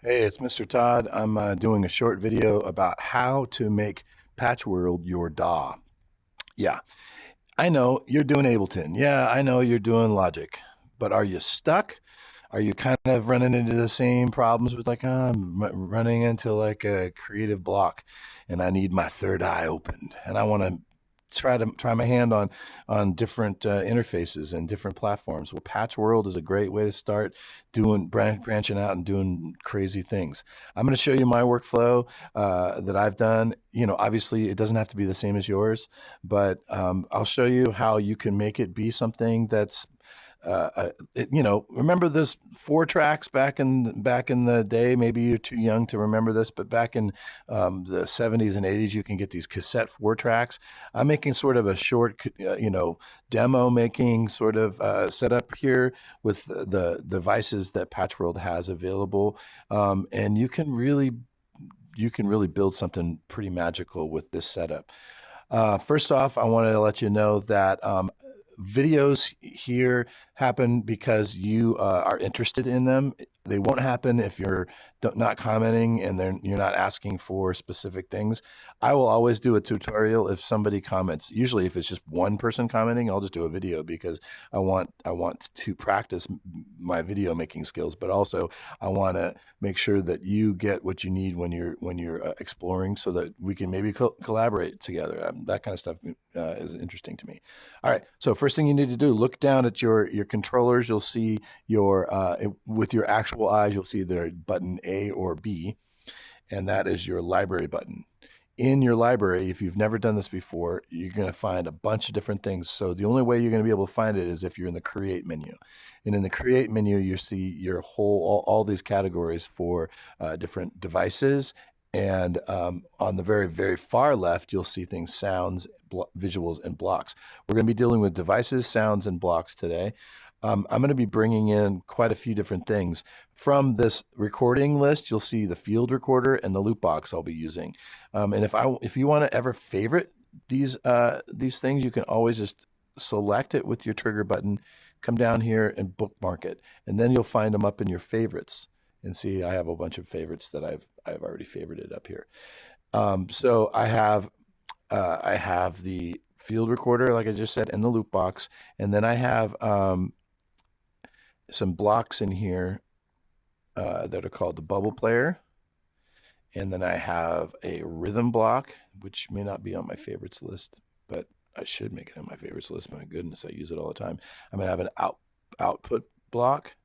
Hey, it's Mr. Todd. I'm doing a short video about how to make Patchworld your DAW. Yeah, I know you're doing Ableton. Yeah, I know you're doing Logic. But are you stuck? Are you kind of running into the same problems with like, I'm running into like a creative block and I need my third eye opened and I want to try my hand on different interfaces and different platforms. Well, Patchworld is a great way to start doing branching out and doing crazy things. I'm going to show you my workflow that I've done. You know, obviously it doesn't have to be the same as yours, but I'll show you how you can make it be something that's remember those 4 tracks back in the day? Maybe you're too young to remember this, but back in the 70s and 80s, you can get these cassette 4 tracks. I'm making sort of a short, demo making sort of setup here with the devices that Patchworld has available, and you can really build something pretty magical with this setup. First off, I want to let you know that videos here happen because you are interested in them. They won't happen if you're not commenting and you're not asking for specific things. I will always do a tutorial if somebody comments. Usually if it's just one person commenting, I'll just do a video because I want to practice my video making skills, but also I want to make sure that you get what you need when you're exploring, so that we can maybe collaborate together. That kind of stuff is interesting to me. All right, so first thing you need to do, look down at your controllers. You'll see with your actual eyes, you'll see the button A or B, and that is your library button. In your library, if you've never done this before, you're going to find a bunch of different things. So the only way you're going to be able to find it is if you're in the Create menu. And in the Create menu, you see your all these categories for different devices. And on the very, very far left, you'll see things: sounds, visuals, and blocks. We're going to be dealing with devices, sounds, and blocks today. I'm going to be bringing in quite a few different things. From this recording list, you'll see the field recorder and the loop box I'll be using. And if you want to ever favorite these things, you can always just select it with your trigger button, come down here and bookmark it, and then you'll find them up in your favorites. And see, I have a bunch of favorites that I've already favorited up here. So I have the field recorder, like I just said, and the loop box, and then I have some blocks in here that are called the bubble player, and then I have a rhythm block, which may not be on my favorites list, but I should make it on my favorites list. My goodness, I use it all the time. I'm gonna have an output block.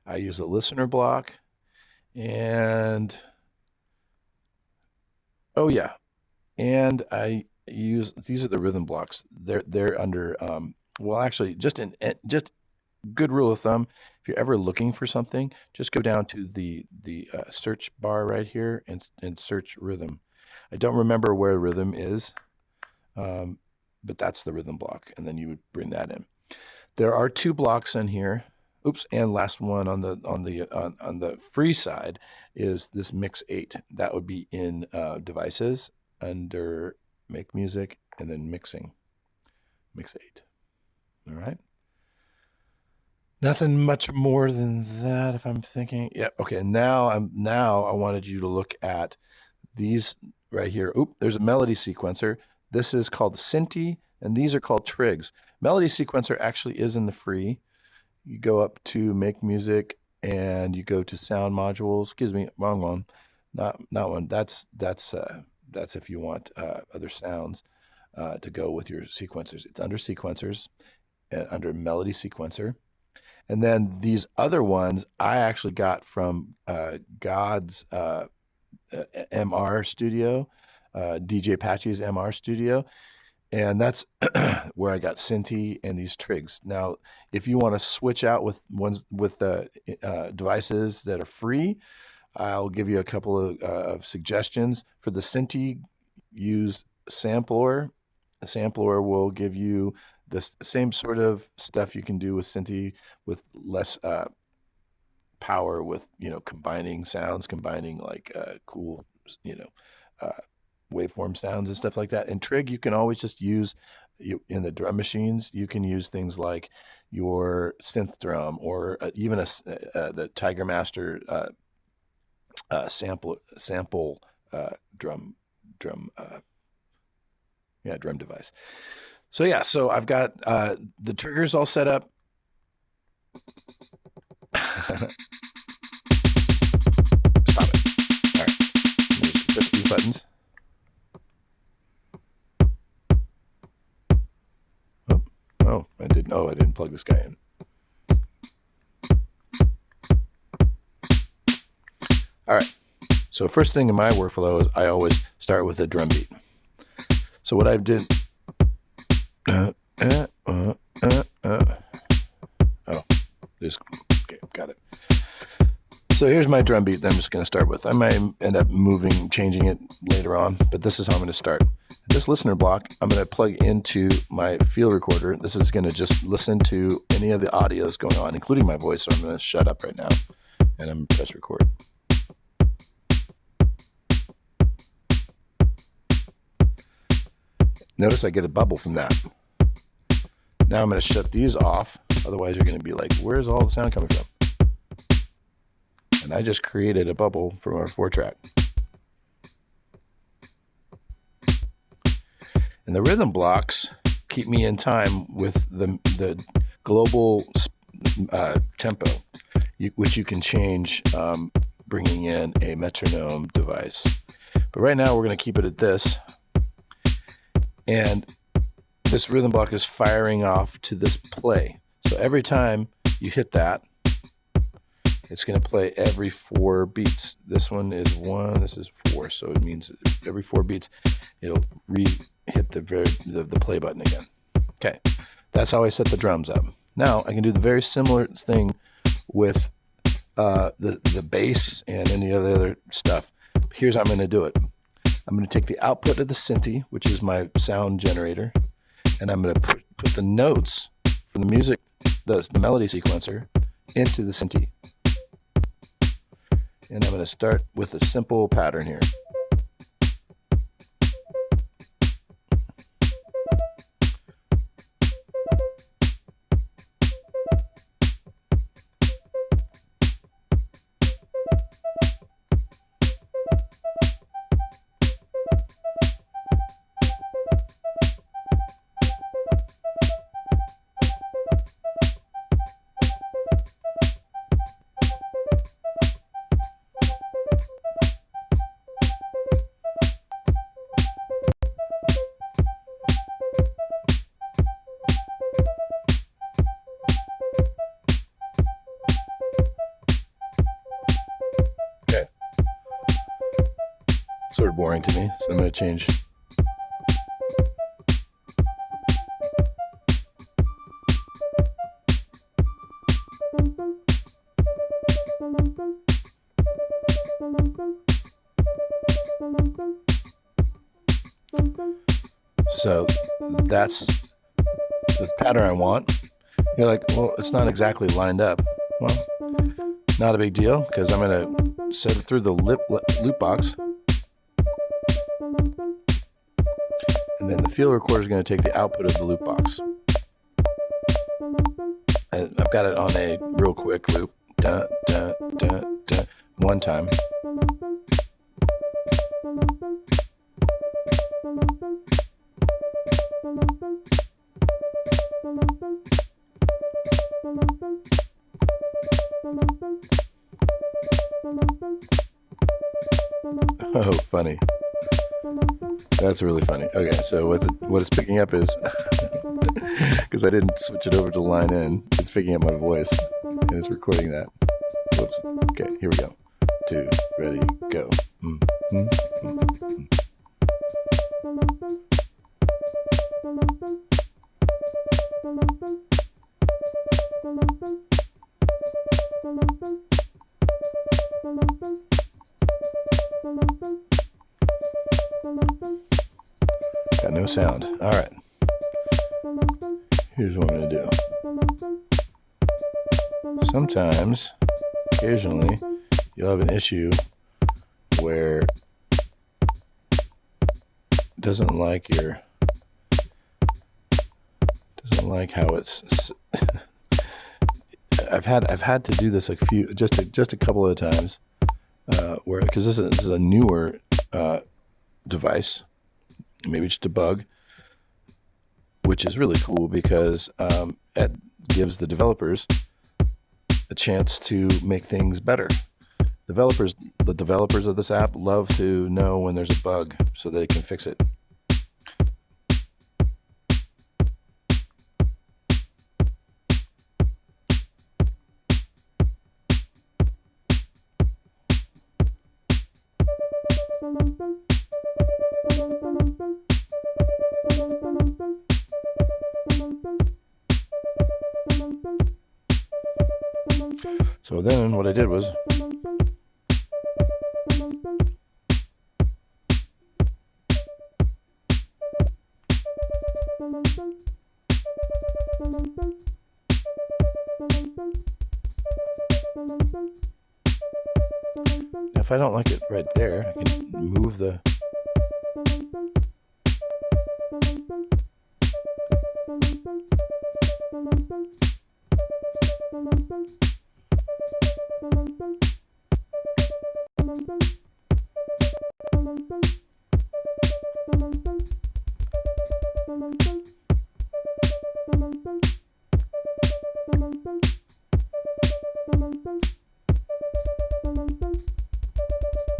I use a listener block, and oh yeah, and I use, these are the rhythm blocks. They're under well, actually, just good rule of thumb, if you're ever looking for something, just go down to the search bar right here and search rhythm. I don't remember where rhythm is, but that's the rhythm block, and then you would bring that in. There are 2 blocks in here. Oops, and last one on the free side is this Mix 8. That would be in devices under Make Music and then Mixing. Mix 8. All right. Nothing much more than that, if I'm thinking. Yeah, okay. Now I wanted you to look at these right here. Oop, there's a melody sequencer. This is called Synthi, and these are called trigs. Melody sequencer actually is in the free. You go up to Make Music and you go to Sound Modules. Excuse me, wrong one. Not one. That's if you want other sounds to go with your sequencers. It's under sequencers, under Melody Sequencer. And then these other ones I actually got from God's MR Studio, DJ Patchy's MR Studio. And that's where I got Synthi and these trigs. Now, if you want to switch out with devices that are free, I'll give you a couple of suggestions. For the Synthi, use Sampler. A Sampler will give you the same sort of stuff you can do with Synthi with less power, with combining sounds, combining like cool waveform sounds and stuff like that. And trig, you can always just use in the drum machines. You can use things like your synth drum, or even the Tiger Master sample drum drum device. So yeah, so I've got the triggers all set up. Stop it. All right. Just push these buttons. I didn't plug this guy in. All right. So first thing in my workflow is I always start with a drum beat. So what I did. Okay, got it. So here's my drum beat that I'm just going to start with. I might end up changing it later on, but this is how I'm going to start. This listener block, I'm going to plug into my field recorder. This is going to just listen to any of the audios going on, including my voice. So I'm going to shut up right now, and I'm going to press record. Notice I get a bubble from that. Now I'm going to shut these off. Otherwise, you're going to be like, where's all the sound coming from? And I just created a bubble from our 4-track. And the rhythm blocks keep me in time with the global tempo, which you can change bringing in a metronome device. But right now, we're going to keep it at this. And this rhythm block is firing off to this play. So every time you hit that, it's going to play every 4 beats. This one is 1, this is 4. So it means every 4 beats, it'll hit the play button again. Okay, that's how I set the drums up. Now I can do the very similar thing with the bass and any of the other stuff. Here's how I'm going to do it. I'm going to take the output of the synth, which is my sound generator, and I'm going to put the notes from the music, the melody sequencer, into the synth. And I'm going to start with a simple pattern here. Sort of boring to me, so I'm going to change. So that's the pattern I want. You're like, well, it's not exactly lined up. Well, not a big deal, because I'm going to set it through the loop box. And then the field recorder is going to take the output of the loop box. And I've got it on a real quick loop. Dun, dun, dun, dun, one time. Oh, funny. That's really funny. Okay, so what it's picking up is, because I didn't switch it over to line in, it's picking up my voice, and it's recording that. Whoops. Okay, here we go. 2, ready, go. Got no sound. All right. Here's what I'm going to do. Sometimes, occasionally, you'll have an issue where it doesn't like how it's. I've had to do this just a couple of times, because this is a newer device, maybe just a bug, which is really cool because it gives the developers a chance to make things better. The developers of this app love to know when there's a bug so they can fix it. So then what I did was if I don't like it right there, I can move the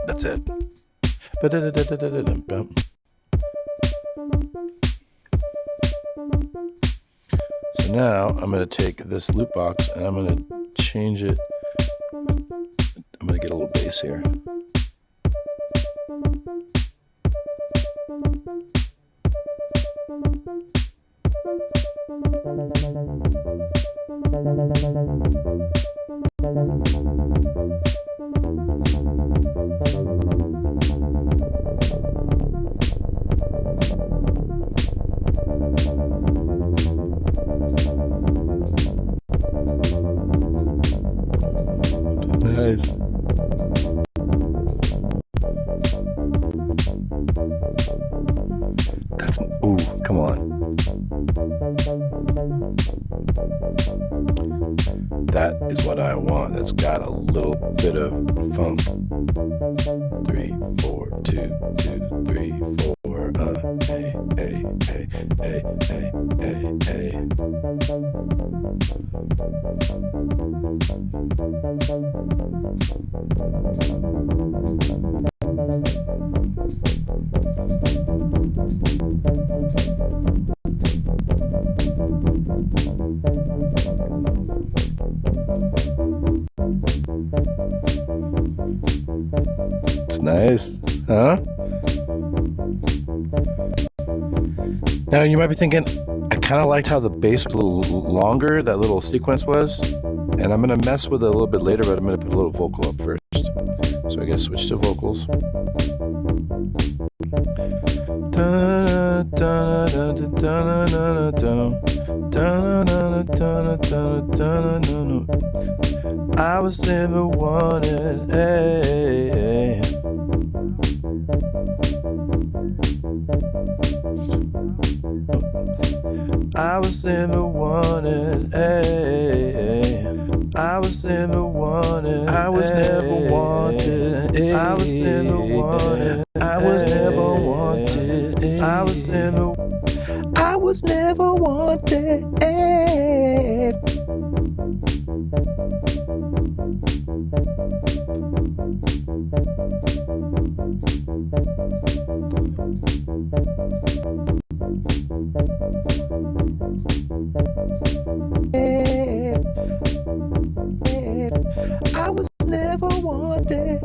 that's it. So now I'm going to take this loop box and I'm going to change it. I'm going to get a little bass here. Nice. That's, ooh, come on. That is what I want. That's got a little bit of funk. 3, 4, 2, 2, 3, 4. Hey, hey, hey, hey, hey, hey, hey. It's nice, huh? Now you might be thinking, I kind of liked how the bass was a little longer, that little sequence was, and I'm going to mess with it a little bit later, but I'm going to put a little vocal up first. So I guess switch to vocals. I was never wanted, hey. I was never wanted, hey. I was never wanted, I was never wanted, hey. I was never wanted, I was never wanted, hey. I was never wanted, hey. I was never wanted.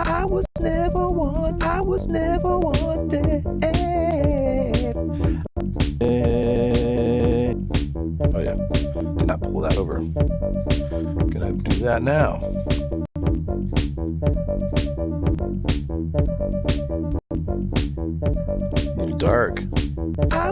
I was never wanted. I was never wanted. Oh yeah, did not pull that over. Gonna do that now. Dark. I